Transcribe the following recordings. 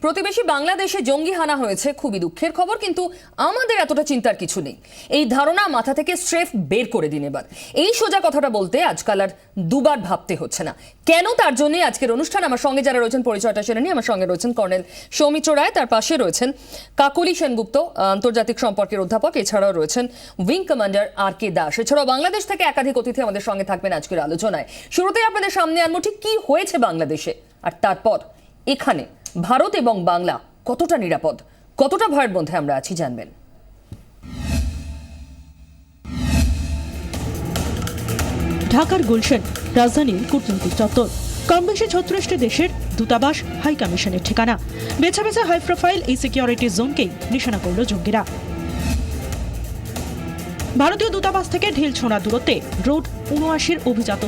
প্রতিবেশী বাংলাদেশে জঙ্গি হানা হয়েছে, খুবই দুঃখের খবর, কিন্তু আমাদের এতটা চিন্তার কিছু নেই। এই ধারণা মাথা থেকে স্রেফ বের করে দিন এবার। এই সোজা কথাটা বলতে আজকাল আর দুবার ভাবতে হচ্ছে না কেন। তার জন্য আজকের অনুষ্ঠান। আমার সঙ্গে যারা রয়েছেন পরিচয়টা সেরে নিই। আমার সঙ্গে রয়েছেন কর্নেল সৌমিত্র রায়, তার পাশে রয়েছেন কাকলি সেনগুপ্ত, আন্তর্জাতিক সম্পর্কের অধ্যাপক, এছাড়াও রয়েছেন উইং কমান্ডার RK দাস। এছাড়াও বাংলাদেশ থেকে একাধিক অতিথি আমাদের সঙ্গে থাকবেন আজকের আলোচনায়। শুরুতেই আপনাদের সামনে আনবো ঠিক কি হয়েছে বাংলাদেশে, আর তারপর এখানে ভারত এবং বাংলা কতটা নিরাপদ, কতটা ভয়ের মধ্যে আমরা আছি জানবেন। ঢাকার গুলশান রাজধানীর কূটনৈতিক চত্বর, কম বেশি 36টি দেশের দূতাবাস, হাই কমিশনের ঠিকানা। বেছে বেছে হাই প্রোফাইল এই সিকিউরিটি জোনকেই নিশানা করল জঙ্গিরা। ভারতীয় দূতাবাস থেকে ঢিল ছোঁড়া দূরত্বে রোড ৭৯ অভিজাত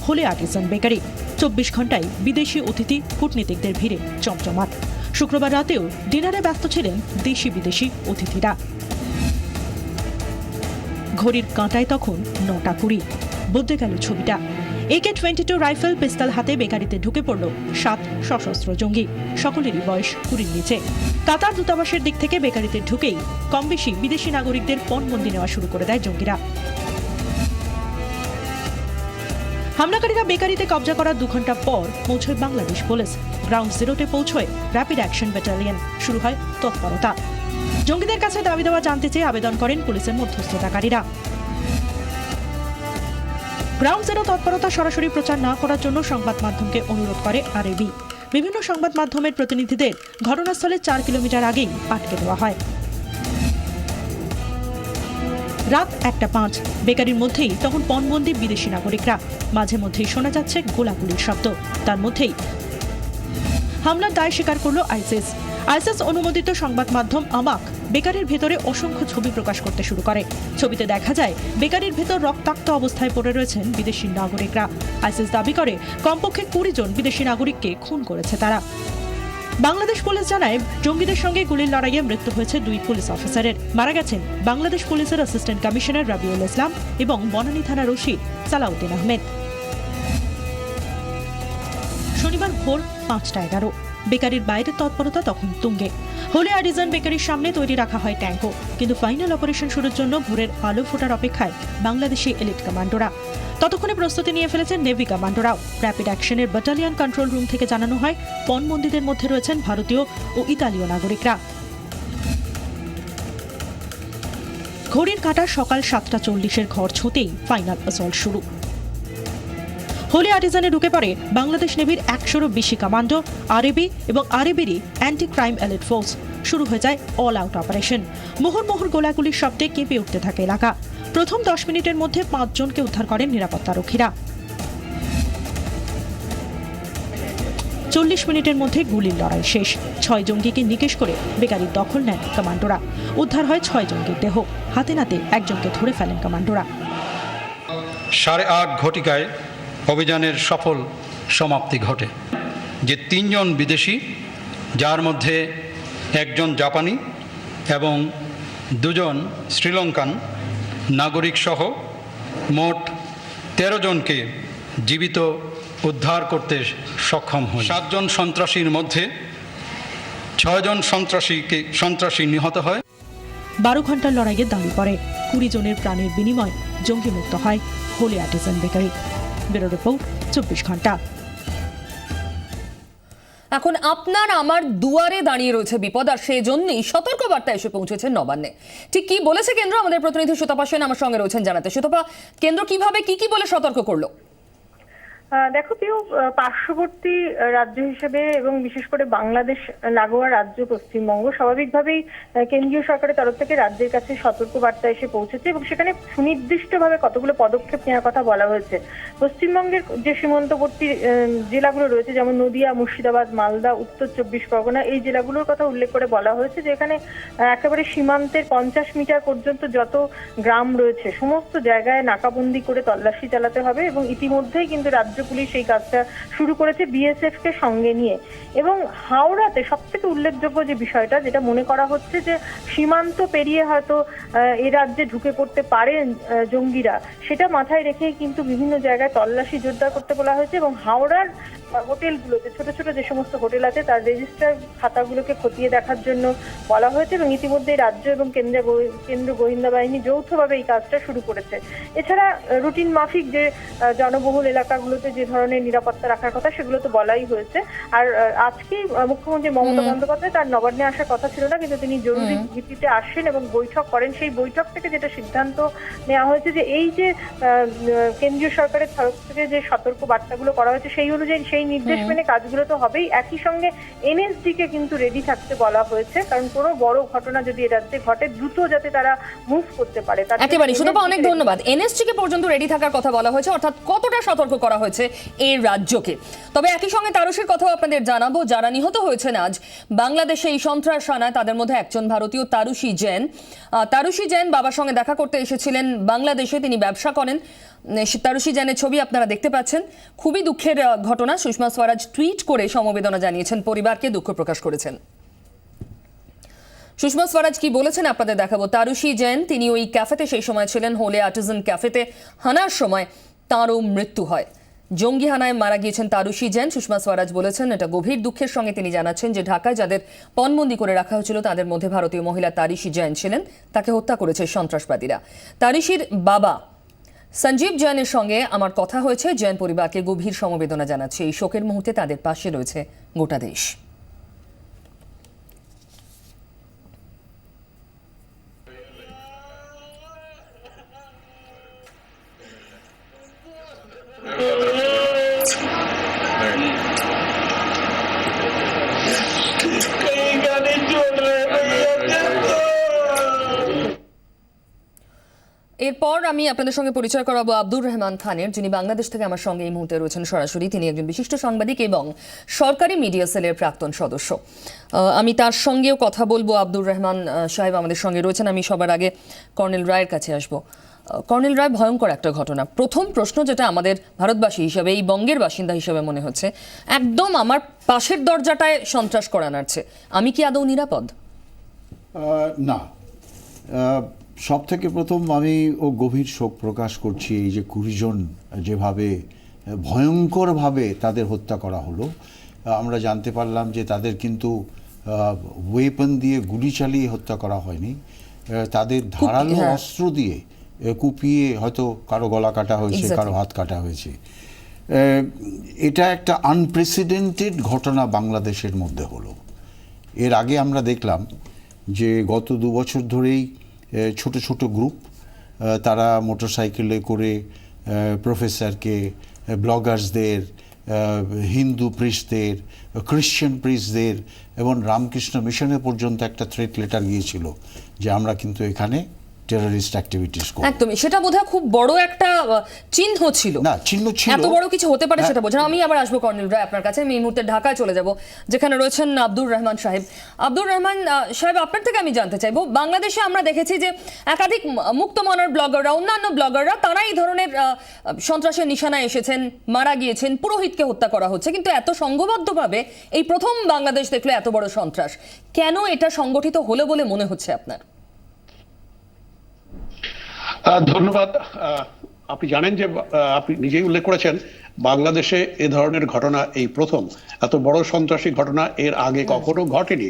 হোলি আর্টিজান বেকারি। ২৪ ঘন্টায় বিদেশি অতিথি কূটনীতিকদের ভিড়ে চমচমাট। শুক্রবার রাতেও ডিনারে ব্যস্ত ছিলেন দেশি বিদেশি অতিথিরা। ঘড়ির কাঁটায় তখন ৯টা ২০। বদলে গেল ছবিটা। AK-22 রাইফেল পিস্তল হাতে বেকারিতে ঢুকে পড়ল ৭ সশস্ত্র জঙ্গি। সকলেরই বয়স ২০-র নিচে। কাতার দূতাবাসের দিক থেকে বেকারিতে ঢুকেই কম বেশি বিদেশি নাগরিকদের পণবন্দি নেওয়া শুরু করে দেয় জঙ্গিরা। হামলাকারীরা বেকারিতে কবজা করার ২ ঘন্টা পর পৌঁছয় বাংলাদেশ পুলিশ। গ্রাউন্ড জিরোতে পৌঁছয় র্যাপিড অ্যাকশন ব্যাটালিয়ন। শুরু হয় তৎপরতা। জঙ্গিদের কাছে দাবি দেওয়া জানতে চেয়ে আবেদন করেন পুলিশের মধ্যস্থতাকারীরা। গ্রাউন্ড জিরো তৎপরতা সরাসরি প্রচার না করার জন্য সংবাদ মাধ্যমকে অনুরোধ করে RAB। বিভিন্ন সংবাদ মাধ্যমের প্রতিনিধিদের ঘটনাস্থলে ৪ কিলোমিটার আগেই আটকে দেওয়া হয়। রাত ১টা ৫। বেকারির মধ্যেই তখন পণবন্দি বিদেশি নাগরিকরা। মাঝে মধ্যেই শোনা যাচ্ছে গোলাগুলির শব্দ। তার মধ্যেই হামলার দায় স্বীকার করল আইসিস অনুমোদিত সংবাদ মাধ্যম আমাক বেকারির ভেতরে অসংখ্য ছবি প্রকাশ করতে শুরু করে। ছবিতে দেখা যায় বেকারির ভেতর রক্তাক্ত অবস্থায় পড়ে রয়েছেন বিদেশি নাগরিকরা। আইসিস দাবি করে কমপক্ষে ২০ জন বিদেশি নাগরিককে খুন করেছে তারা। বাংলাদেশ পুলিশ জানায়, জঙ্গিদের সঙ্গে গুলির লড়াইয়ে মৃত্যু হয়েছে ২ পুলিশ অফিসারের। মারা গেছেন বাংলাদেশ পুলিশের অ্যাসিস্ট্যান্ট কমিশনার রাবিউল ইসলাম এবং বনানী থানার ওসি সালাউদ্দিন আহমেদ। শনিবার ভোর ৫টা ১১। বেকারির বাইরের তৎপরতা তখন তুঙ্গে। হোলি আর্টিজান বেকারির সামনে তৈরি রাখা হয় ট্যাঙ্কও। কিন্তু ফাইনাল অপারেশন শুরুর জন্য ভোরের আলো ফোটার অপেক্ষায় বাংলাদেশি এলিট কমান্ডোরা। ততক্ষণে প্রস্তুতি নিয়ে ফেলেছেন নেভি কমান্ডোরাও। র্যাপিড অ্যাকশনের ব্যাটালিয়ন কন্ট্রোল রুম থেকে জানানো হয়, পণবন্দীদের মধ্যে রয়েছেন ভারতীয় ও ইতালীয় নাগরিকরা। ঘড়ির কাঁটা সকাল ৭টা ৪০-এর ঘর ছুঁতেই ফাইনাল অ্যাসল্ট শুরু। হোলি আর্টিজানে ঢুকে পড়ে বাংলাদেশ নেভির ১০০-রও বেশি কমান্ডো, RAB এবং RAB'রই অ্যান্টি ক্রাইম এলিট ফোর্স। শুরু হয়ে যায় অল আউট অপারেশন। মুহুর্মুহুর গোলাগুলির শব্দে কেঁপে উঠতে থাকে এলাকা। প্রথম ১০ মিনিটের মধ্যে ৫ জনকে উদ্ধার করেন নিরাপত্তারক্ষীরা। ৪০ মিনিটের মধ্যে গুলির লড়াই শেষ। ৬ জঙ্গিকে নিকেশ করে বেকারির দখল নেন কমান্ডোরা। উদ্ধার হয় ৬ জঙ্গির দেহ। হাতে নাতে একজনকে ধরে ফেলেন কমান্ডোরা। ৮:৩০ ঘটিকায় অভিযানের সফল সমাপ্তি ঘটে। যে ৩ জন বিদেশি, যার মধ্যে একজন জাপানি এবং ২ জন শ্রীলঙ্কান নাগরিক সহ মোট ১৩ জনকে জীবিত উদ্ধার করতে সক্ষম হয়। ৭ জন সন্ত্রাসীর মধ্যে ৬ জন সন্ত্রাসী নিহত হয়। ১২ ঘন্টার লড়াইয়ে দাঁড়িয়ে পড়ে। ২০ জনের প্রাণের বিনিময় জঙ্গি মুক্ত হয় Holey Artisan bakery. Bureau report, ২৪ ঘন্টা। এখন আপনার আমার দুয়ারে দাঁড়িয়ে রয়েছে বিপদ, আর সেই জন্যই সতর্কবার্তা এসে পৌঁছেছে নবান্নে। ঠিক কি বলেছে কেন্দ্র, আমাদের প্রতিনিধি সুতপা সেন আমার সঙ্গে রয়েছেন জানাতে। সুতপা, কেন্দ্র কিভাবে কি বলে সতর্ক করলো? দেখো প্রিয়, পার্শ্ববর্তী রাজ্য হিসেবে এবং বিশেষ করে বাংলাদেশ লাগোয়া রাজ্য পশ্চিমবঙ্গ, স্বাভাবিকভাবেই কেন্দ্রীয় সরকারের তরফ থেকে রাজ্যের কাছে সতর্ক বার্তা এসে পৌঁছেছে এবং সেখানে সুনির্দিষ্টভাবে কতগুলো পদক্ষেপ নেওয়ার কথা বলা হয়েছে। পশ্চিমবঙ্গের যে সীমান্তবর্তী জেলাগুলো রয়েছে, যেমন নদিয়া, মুর্শিদাবাদ, মালদা, উত্তর ২৪ পরগনা, এই জেলাগুলোর কথা উল্লেখ করে বলা হয়েছে যে এখানে একেবারে সীমান্তের ৫০ মিটার পর্যন্ত যত গ্রাম রয়েছে সমস্ত জায়গায় নাকাবন্দি করে তল্লাশি চালাতে হবে এবং ইতিমধ্যেই কিন্তু রাজ্য পুলিশ এই কাজটা শুরু করেছে BSF কে সঙ্গে নিয়ে। এবং হাওড়াতে সব থেকে উল্লেখযোগ্য যে বিষয়টা, যেটা মনে করা হচ্ছে যে সীমান্ত পেরিয়ে হয়তো এ রাজ্যে ঢুকে পড়তে পারে জঙ্গিরা, সেটা মাথায় রেখেই কিন্তু বিভিন্ন জায়গায় তল্লাশি জোরদার করতে বলা হয়েছে এবং হাওড়ার হোটেলগুলোতে, ছোট ছোট যে সমস্ত হোটেল আছে তার রেজিস্টার খাতাগুলোকে খতিয়ে দেখার জন্য বলা হয়েছে এবং ইতিমধ্যে রাজ্য এবং কেন্দ্র গোয়েন্দা বাহিনী যৌথভাবে এই কাজটা শুরু করেছে। এছাড়া রুটিন মাফিক যে জনবহুল এলাকাগুলোতে যে ধরনের নিরাপত্তা রাখার কথা সেগুলো তো বলাই হয়েছে। আর আজকেই মুখ্যমন্ত্রী মমতা বন্দ্যোপাধ্যায় তার নবান্নে আসার কথা ছিল না, কিন্তু তিনি জরুরি ভিত্তিতে আসেন এবং বৈঠক করেন। সেই বৈঠক থেকে যেটা সিদ্ধান্ত নেওয়া হয়েছে যে এই যে কেন্দ্রীয় সরকারের তরফ থেকে যে সতর্ক বার্তাগুলো করা হয়েছে সেই অনুযায়ী সেই নির্দেশ মেনে কাজগুলো তো হবেই, একই সঙ্গে এনএসডি কে কিন্তু রেডি থাকতে বলা হয়েছে, কারণ কোনো বড় ঘটনা যদি এ রাজ্যে ঘটে দ্রুত যাতে তারা মুভ করতে পারে। একেবারে সুতপা, অনেক ধন্যবাদ। এনএসজি কে পর্যন্ত রেডি থাকার কথা বলা হয়েছে, অর্থাৎ কতটা সতর্ক করা হয়েছে এই রাজ্যকে। তবে একই সঙ্গে তারুশীর কথাও আপনাদের জানাবো, যারা নিহত হয়েছেন আজ বাংলাদেশে এই সন্ত্রাস হানায় তাদের মধ্যে একজন ভারতীয় তারুশী জৈন। তারুশী জৈন বাবার সঙ্গে দেখা করতে এসেছিলেন বাংলাদেশে, তিনি ব্যবসা করেন। তারুশী জৈনের ছবি আপনারা দেখতে পাচ্ছেন। খুবই দুঃখের ঘটনা। সুষমা স্বরাজ টুইট করে সমবেদনা জানিয়েছেন, পরিবারকে দুঃখ প্রকাশ করেছেন। সুষমা স্বরাজ কি বলেছেন আপনাদের দেখাবো। তারুশী জৈন তিনি ওই ক্যাফেতে সেই সময় ছিলেন, হোলে আর্টিজান ক্যাফেতে। হানার সময় তাঁরও মৃত্যু হয়। জঙ্গি হানায় মারা গিয়েছেন তারুশী জৈন। সুষমা স্বরাজ বলেছেন এটা গভীর দুঃখের সঙ্গে তিনি জানাচ্ছেন যে ঢাকায় যাদের পণবন্দি করে রাখা হয়েছিল তাদের মধ্যে ভারতীয় মহিলা তারুশী জৈন ছিলেন। তাকে হত্যা করেছে সন্ত্রাসবাদীরা। তারুশীর বাবা সঞ্জীব জৈনের সঙ্গে আমার কথা হয়েছে। জৈন পরিবারকে গভীর সমবেদনা জানাচ্ছে। এই শোকের মুহূর্তে তাদের পাশে রয়েছে গোটা দেশ। এরপর আমি আপনাদের সঙ্গে পরিচয় করাবো আব্দুর রহমান খানের, যিনি বাংলাদেশ থেকে আমার সঙ্গে এই মুহূর্তে রয়েছেন সরাসরি। তিনি একজন বিশিষ্ট সাংবাদিক এবং সরকারি মিডিয়া সেলের প্রাক্তন সদস্য। আমি তার সঙ্গেও কথা বলবো। আব্দুর রহমান সাহেব আমাদের সঙ্গে রয়েছেন। আমি সবার আগে কর্নেল রায়ের কাছে আসবো। কর্নেল রায়, ভয়ঙ্কর একটা ঘটনা। প্রথম প্রশ্ন যেটা আমাদের ভারতবাসী হিসাবে, এই বঙ্গের বাসিন্দা হিসাবে মনে হচ্ছে, একদম আমার পাশের দরজাটায় সন্ত্রাস করা নাড়ছে। আমি কি আদৌ নিরাপদ? না, সব থেকে প্রথম আমি গভীর শোক প্রকাশ করছি এই যে 20 জন যেভাবে ভয়ঙ্করভাবে তাদের হত্যা করা হলো। আমরা জানতে পারলাম যে তাদের কিন্তু ওয়েপন দিয়ে গুলি চালিয়ে হত্যা করা হয়নি, তাদের ধারালো অস্ত্র দিয়ে কুপিয়ে হয়তো কারো গলা কাটা হয়েছে, কারো হাত কাটা হয়েছে। এটা একটা আনপ্রেসিডেন্টেড ঘটনা বাংলাদেশের মধ্যে হলো। এর আগে আমরা দেখলাম যে গত 2 বছর ধরেই ছোট ছোট গ্রুপ তারা মোটরসাইকেলে করে প্রফেসরকে, ব্লগার্সদের, হিন্দু প্রিস্টদের, খ্রিশ্চান প্রিস্টদের এবং রামকৃষ্ণ মিশনে পর্যন্ত একটা থ্রেট লেটার গিয়েছিল যে আমরা কিন্তু এখানে টেররিস্ট অ্যাক্টিভিটিস করব। একদমই, সেটা বোধহয় খুব বড় একটা চিহ্ন ছিল। না, চিহ্ন ছিল, এত বড় কিছু হতে পারে সেটা বোঝা। আমি আবার আসবো কর্নেল রায় আপনার কাছে। আমি এই মুহূর্তে ঢাকায় চলে যাব, যেখানে রয়েছেন আব্দুর রহমান সাহেব। আব্দুর রহমান সাহেব, আপনার থেকে আমি জানতে চাইবো, বাংলাদেশে আমরা দেখেছি যে একাধিক মুক্তমনার ব্লগাররা, অন্যান্য ব্লগাররা, তারা এই ধরনের সন্ত্রাসের নিশানায় এসেছেন, মারা গিয়েছেন, পুরোহিতকে হত্যা করা হচ্ছে, কিন্তু এত সংঘবদ্ধভাবে এই প্রথম বাংলাদেশ দেখলো এত বড় সন্ত্রাস। কেন এটা সংগঠিত হলো বলে মনে হচ্ছে আপনার? ধন্যবাদ। আপনি জানেন যে আপনি নিজেই উল্লেখ করেছেন বাংলাদেশে এ ধরনের ঘটনা এই প্রথম। এত বড় সন্ত্রাসী ঘটনা এর আগে কখনো ঘটেনি।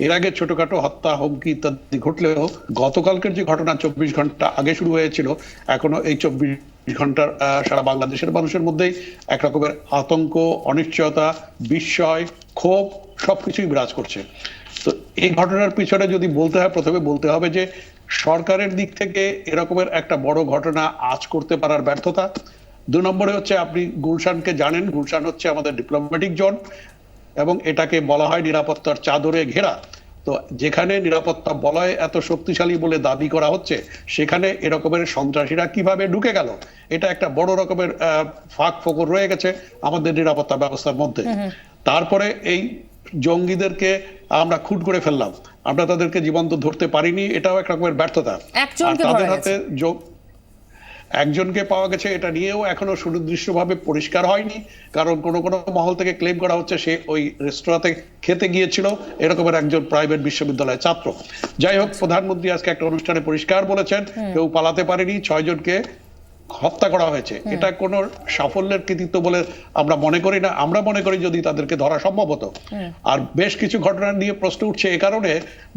এর আগে ছোটখাটো হত্যা, হুমকি ইত্যাদি ঘটলেও গতকালকের যে ঘটনা 24 ঘন্টা আগে শুরু হয়েছিল, এখনো এই 24 ঘন্টার সারা বাংলাদেশের মানুষের মধ্যেই এক রকমের আতঙ্ক, অনিশ্চয়তা, বিস্ময়, ক্ষোভ সবকিছুই বিরাজ করছে। তো এই ঘটনার পিছনে যদি বলতে হয়, প্রথমে বলতে হবে যে সরকারের দিক থেকে এরকমের একটা বড় ঘটনা আজ করতে পারার ব্যর্থতা। 2 নম্বরে হচ্ছে, আপনি গুলশানকে জানেন, গুলশান হচ্ছে আমাদের ডিপ্লোম্যাটিক জোন এবং এটাকে বলা হয় নিরাপত্তার চাদরে ঘেরা। তো যেখানে নিরাপত্তা বলয় এত শক্তিশালী বলে দাবি করা হচ্ছে, সেখানে এরকমের সন্ত্রাসীরা কিভাবে ঢুকে গেল, এটা একটা বড় রকমের ফাঁক ফোকর রয়ে গেছে আমাদের নিরাপত্তা ব্যবস্থার মধ্যে। তারপরে এই জঙ্গিদেরকে আমরা খুন করে ফেললাম, আমরা তাদেরকে জীবন্ত ধরতে পারিনি, এটাও এক রকমের ব্যর্থতা। তাদের হাতে একজনকে পাওয়া গেছে, এটা নিয়েও এখনো সুনির্দিষ্টভাবে পরিষ্কার হয়নি, কারণ কোনো কোনো মহল থেকে ক্লেম করা হচ্ছে সে ওই রেস্তোরাঁতে খেতে গিয়েছিল, এরকমের একজন প্রাইভেট বিশ্ববিদ্যালয়ের ছাত্র। যাই হোক, প্রধানমন্ত্রী আজকে একটা অনুষ্ঠানে পরিষ্কার বলেছেন কেউ পালাতে পারেনি, 6 জনকে হত্যা করা হয়েছে, এটা কোনো সাফল্যের কৃতিত্ব বলে আমরা মনে করি না। আমরা মনে করি যদি তাদেরকে ধরা সম্ভব হতো। আর বেশ কিছু ঘটনা নিয়ে প্রশ্ন উঠছে এ কারণে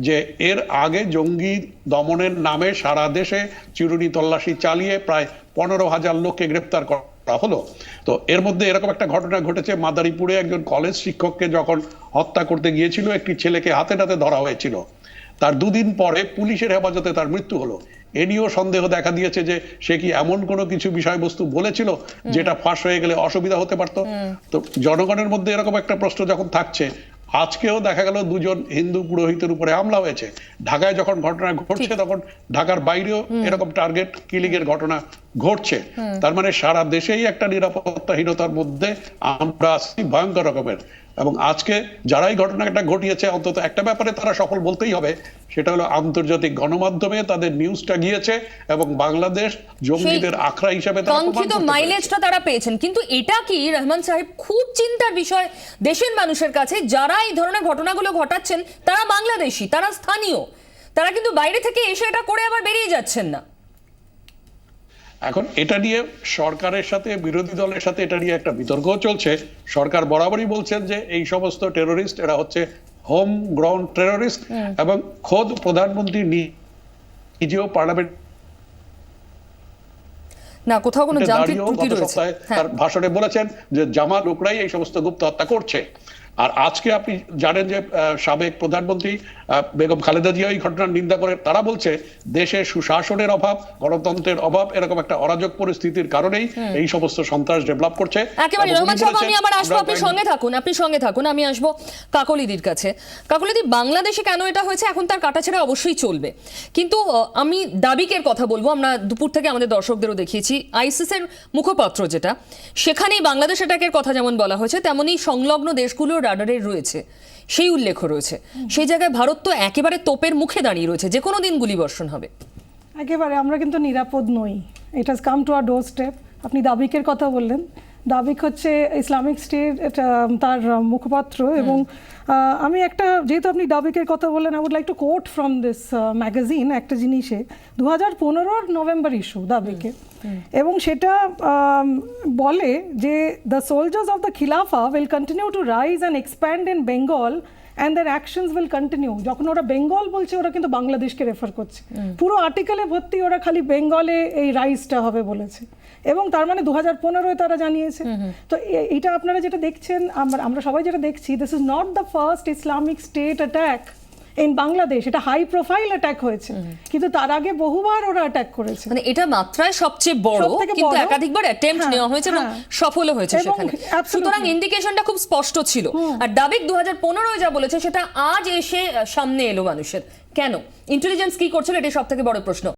যে এর আগে জঙ্গি দমনের নামে সারা দেশে চিরুনি তল্লাশি চালিয়ে প্রায় 15,000 লোককে গ্রেপ্তার করা হলো। তো এর মধ্যে এরকম একটা ঘটনা ঘটেছে, মাদারীপুরে একজন কলেজ শিক্ষককে যখন হত্যা করতে গিয়েছিল, একটি ছেলেকে হাতে নাতে ধরা হয়েছিল। তার দুদিন পরে পুলিশের হেফাজতে তার মৃত্যু হলো। এ নিয়েও সন্দেহ দেখা দিয়েছে যে সে কি এমন কোনো কিছু বিষয়বস্তু বলেছিল যেটা ফাঁস হয়ে গেলে অসুবিধা হতে পারতো। তো জনগণের মধ্যে এরকম একটা প্রশ্ন যখন থাকছে, আজকেও দেখা গেল 2জন হিন্দু পুরোহিতের উপরে হামলা হয়েছে। ঢাকায় যখন ঘটনা ঘটছে তখন ঢাকার বাইরেও এরকম টার্গেট কিলিং এর ঘটনা ঘটছে। তার মানে সারা দেশেই একটা নিরাপত্তাহীনতার মধ্যে আমরা আছি ভয়ঙ্কর রকমের। এবং আজকে যারাই ঘটনাটা ঘটিয়েছে অন্তত একটা ব্যাপারে তারা সফল বলতেই হবে, সেটা হলো আন্তর্জাতিক গণমাধ্যমে তাদের নিউজটা গিয়েছে এবং বাংলাদেশ জঙ্গিদের আখড়া হিসেবে তারা প্রমাণ কাঙ্ক্ষিত করতে পেরেছে। মাইলেজটা তারা পেয়েছেন। কিন্তু এটা কি রহমান সাহেব খুব চিন্তার বিষয় দেশের মানুষের কাছে, যারা এই ধরনের ঘটনাগুলো ঘটাচ্ছেন তারা বাংলাদেশি, তারা স্থানীয়, তারা কিন্তু বাইরে থেকে এসে এটা করে আবার বেরিয়ে যাচ্ছেন না। এখন এটা নিয়ে সরকারের সাথে বিরোধী দলের সাথে এটা নিয়ে একটা বিতর্ক চলছে। সরকার বরাবরই বলছেন যে এই সমস্ত টেরোরিস্ট এরা হচ্ছে হোম গ্রাউন্ড টেরোরিস্ট, এবং খোদ প্রধানমন্ত্রী নিজেও পার্লামেন্ট না, কোথাও কোনো যান্ত্রিক দাঁড়িয়েও ত্রুটি গত রয়েছে। সপ্তাহে হ্যাঁ। তার ভাষণে বলেছেন যে জামা লোকরাই এই সমস্ত গুপ্ত হত্যা করছে। আর আজকে আপনি জানেন যে সাবেক প্রধানমন্ত্রী বেগম খালেদা জিয়া এই ঘটনার নিন্দা করে তারা বলছে দেশে সুশাসনের অভাব, গণতন্ত্রের অভাব, এরকম একটা অরাজক পরিস্থিতির কারণেই এই সমস্ত সন্ত্রাস ডেভেলপ করছে। একেবারে এবং রহমান উনি সাহেব, বলেছেন, আমি আবার আসবো, আমরা আপনি সঙ্গে থাকুন, আপনি সঙ্গে থাকুন। আমি আসবো কাকলিদির কাছে। কাকলিদি, বাংলাদেশে কেন এটা হয়েছে এখন তার কাটাছেড়া অবশ্যই চলবে, কিন্তু আমি দাবিকের কথা বলবো। আমরা দুপুর থেকে আমাদের দর্শকদেরও দেখিয়েছি আইসিস এর মুখপাত্র যেটা, সেখানেই বাংলাদেশ অ্যাটাকের কথা যেমন বলা হয়েছে তেমনি সংলগ্ন দেশগুলোর রাডারে রয়েছে, সেই উল্লেখ রয়েছে। সেই জায়গায় ভারত তো একেবারে তোপের মুখে দাঁড়িয়ে রয়েছে, যে কোনো দিন গুলি বর্ষণ হবে। একেবারে আমরা কিন্তু নিরাপদ নই। It has come to our doorstep. আপনি দাবিকের কথা বললেন, দাবিক হচ্ছে ইসলামিক স্টেট তার মুখপাত্র। এবং আমি একটা, যেহেতু আপনি দাবিকের কথা বললেন, I would like to quote from this magazine একটা জিনিসে 2015 নভেম্বর ইস্যু দাবিকে, এবং সেটা বলে যে the soldiers of the khilafa will continue to rise and expand in Bengal and their actions will continue. যখন ওরা বেঙ্গল বলছে ওরা কিন্তু বাংলাদেশকে রেফার করছে। পুরো আর্টিকেলে ভর্তি ওরা খালি বেঙ্গলে এই রাইজটা হবে বলেছে, এবং তার মানে 2015 তারা জানিয়েছে। তো এটা আপনারা যেটা দেখছেন, আমরা সবাই যেটা দেখছি, this is not the first Islamic state attack in Bangladesh. এটা হাই প্রোফাইল অ্যাটাক হয়েছে, কিন্তু তার আগে বহুবার ওরা অ্যাটাক করেছে। মানে এটা মাত্রায় সবচেয়ে বড়, সবথেকে কিন্তু বড়। একাধিকবার অ্যাটেম্পট হ্যাঁ, নেওয়া হয়েছে এবং হ্যাঁ। সফলও হয়েছে এবং সেখানে। absolutely। সুতরাং ইন্ডিকেশনটা খুব স্পষ্ট ছিল। আর দাবিক 2015 যা বলেছে সেটা আজ এসে সামনে এলো মানুষের। কেন? ইন্টেলিজেন্স কি করছিল, এটা সবথেকে বড় প্রশ্ন।